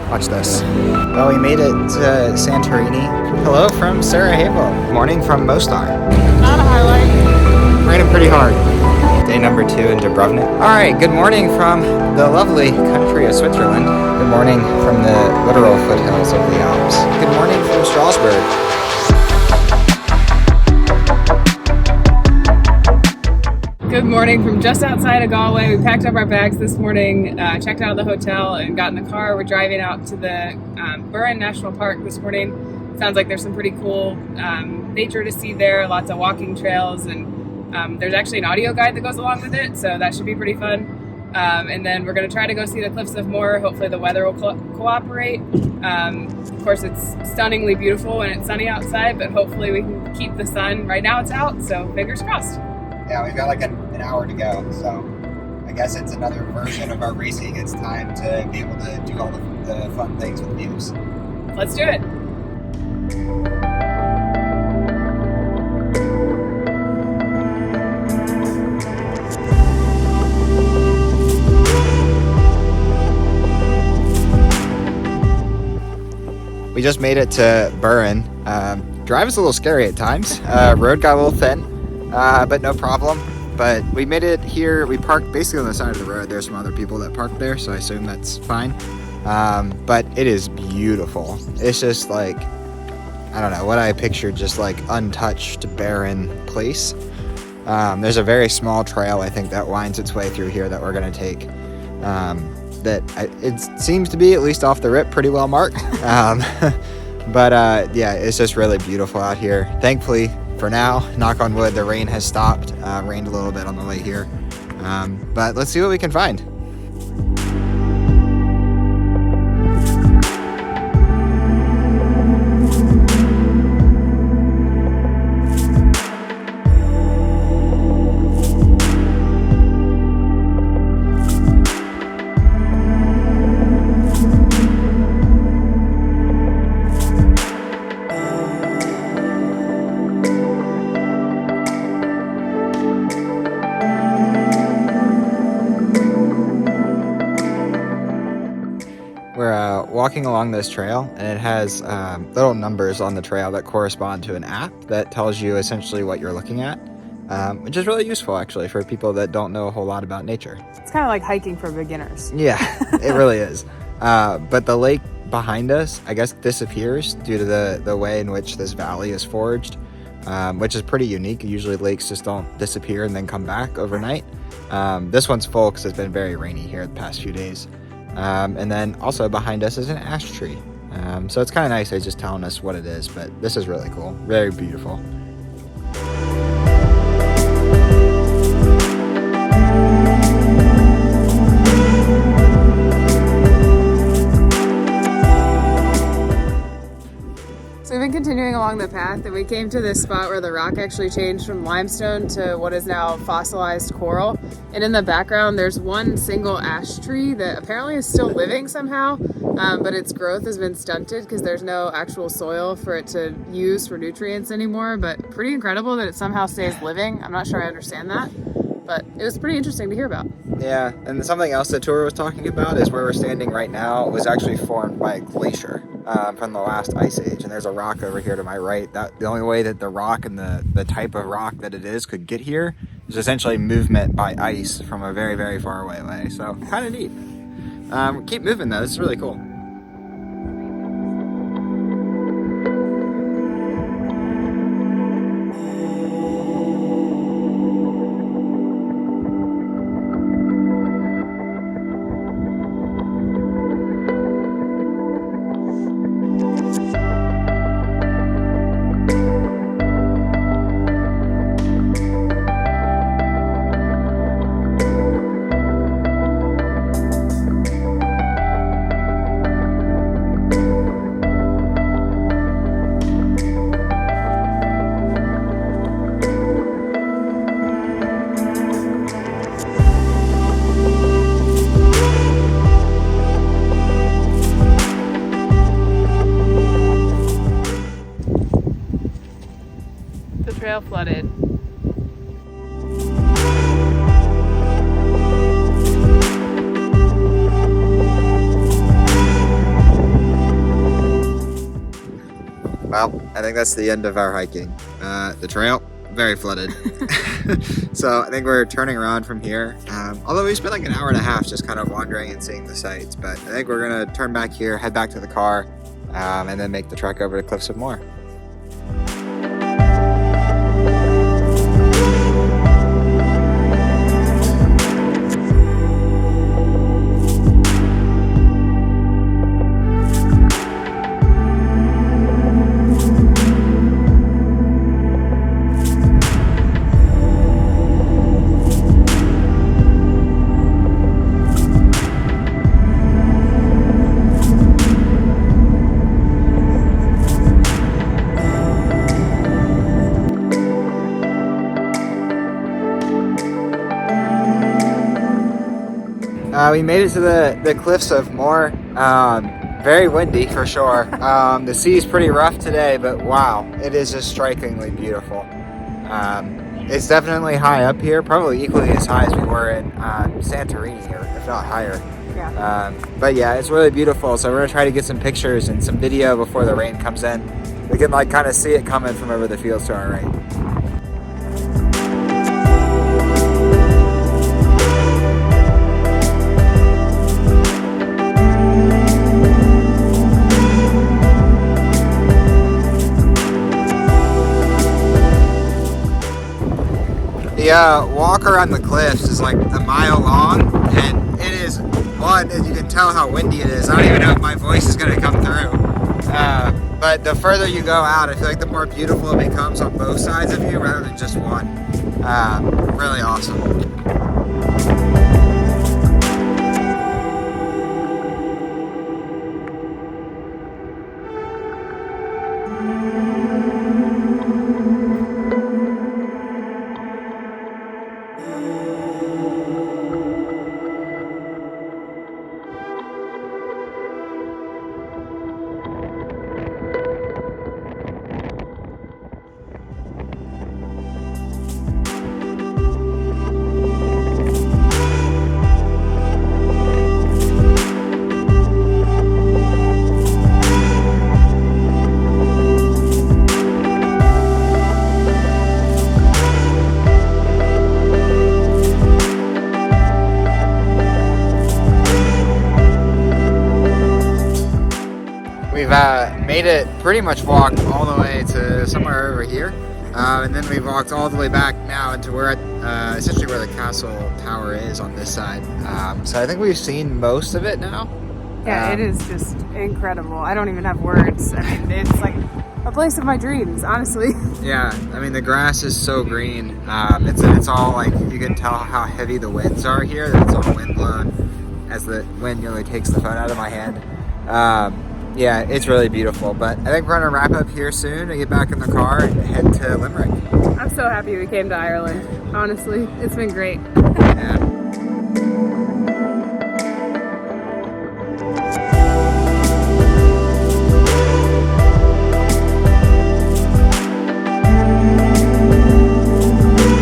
Watch this. Well, we made it to Santorini. Hello from Sarajevo. Morning from Mostar. Not a highlight. Raining pretty hard. Day number 2 in Dubrovnik. Alright, good morning from the lovely country of Switzerland. Good morning from the literal foothills of the Alps. Good morning from Strasbourg. Good morning from just outside of Galway. We packed up our bags this morning, checked out of the hotel, and got in the car. We're driving out to the Burren National Park this morning. Sounds like there's some pretty cool nature to see there, lots of walking trails, and there's actually an audio guide that goes along with it, so that should be pretty fun. And then we're going to try to go see the Cliffs of Moher. Hopefully the weather will cooperate. Of course, it's stunningly beautiful when it's sunny outside, but hopefully we can keep the sun. Right now it's out, so fingers crossed. Yeah, we've got like an hour to go, so I guess it's another version of our racing. It's time to be able to do all the fun things with views. Let's do it. We just made it to Burren. Drive is a little scary at times. Road got a little thin. But no problem. But we made it here. We parked basically on the side of the road. There's some other people that parked there, so I assume that's fine. But it is beautiful. It's just like, I don't know, what I pictured, just like untouched, barren place. There's a very small trail, I think, that winds its way through here that we're going to take. It seems to be, at least off the rip, pretty well marked. But yeah, it's just really beautiful out here. Thankfully, for now, knock on wood, the rain has stopped. Rained a little bit on the way here. But let's see what we can find. We're walking along this trail, and it has little numbers on the trail that correspond to an app that tells you essentially what you're looking at, which is really useful, actually, for people that don't know a whole lot about nature. It's kind of like hiking for beginners. Yeah, it really is. But the lake behind us, I guess, disappears due to the way in which this valley is forged, which is pretty unique. Usually lakes just don't disappear and then come back overnight. This one's full because it's been very rainy here the past few days. And then also behind us is an ash tree. So it's kind of nice. They're just telling us what it is, but this is really cool. Very beautiful. So we've been continuing along the path, and we came to this spot where the rock actually changed from limestone to what is now fossilized coral. And in the background, there's one single ash tree that apparently is still living somehow, but its growth has been stunted because there's no actual soil for it to use for nutrients anymore. But pretty incredible that it somehow stays living. I'm not sure I understand that, but it was pretty interesting to hear about. Yeah, and something else the tour was talking about is where we're standing right now was actually formed by a glacier from the last ice age, and there's a rock over here to my right. The only way that the rock and the type of rock that it is could get here is essentially movement by ice from a very, very far away. So kind of neat. Keep moving though, this is really cool. trail flooded. Well, I think that's the end of our hiking. The trail, very flooded. So I think we're turning around from here. Although we spent like an hour and a half just kind of wandering and seeing the sights. But I think we're gonna turn back here, head back to the car, and then make the trek over to Cliffs of Moher. We made it to the Cliffs of Moher. Very windy for sure. The sea's pretty rough today, but wow, it is just strikingly beautiful. It's definitely high up here, probably equally as high as we were in Santorini, or if not higher. Yeah. But yeah, it's really beautiful. So we're gonna try to get some pictures and some video before the rain comes in. We can like kind of see it coming from over the fields to our right. The walk around the cliffs is like a mile long, and it is one, as you can tell how windy it is. I don't even know if my voice is going to come through. But the further you go out, I feel like the more beautiful it becomes on both sides of you rather than just one. Really awesome. We've made it pretty much walked all the way to somewhere over here, and then we've walked all the way back now into where essentially where the castle tower is on this side. So I think we've seen most of it now. Yeah, it is just incredible. I don't even have words. I mean, it's like a place of my dreams, honestly. Yeah, I mean the grass is so green. It's all like, you can tell how heavy the winds are here. That it's all wind blown as the wind nearly takes the phone out of my hand. Yeah, it's really beautiful, but I think we're gonna wrap up here soon and get back in the car and head to Limerick. I'm so happy we came to Ireland. Honestly, it's been great. Yeah.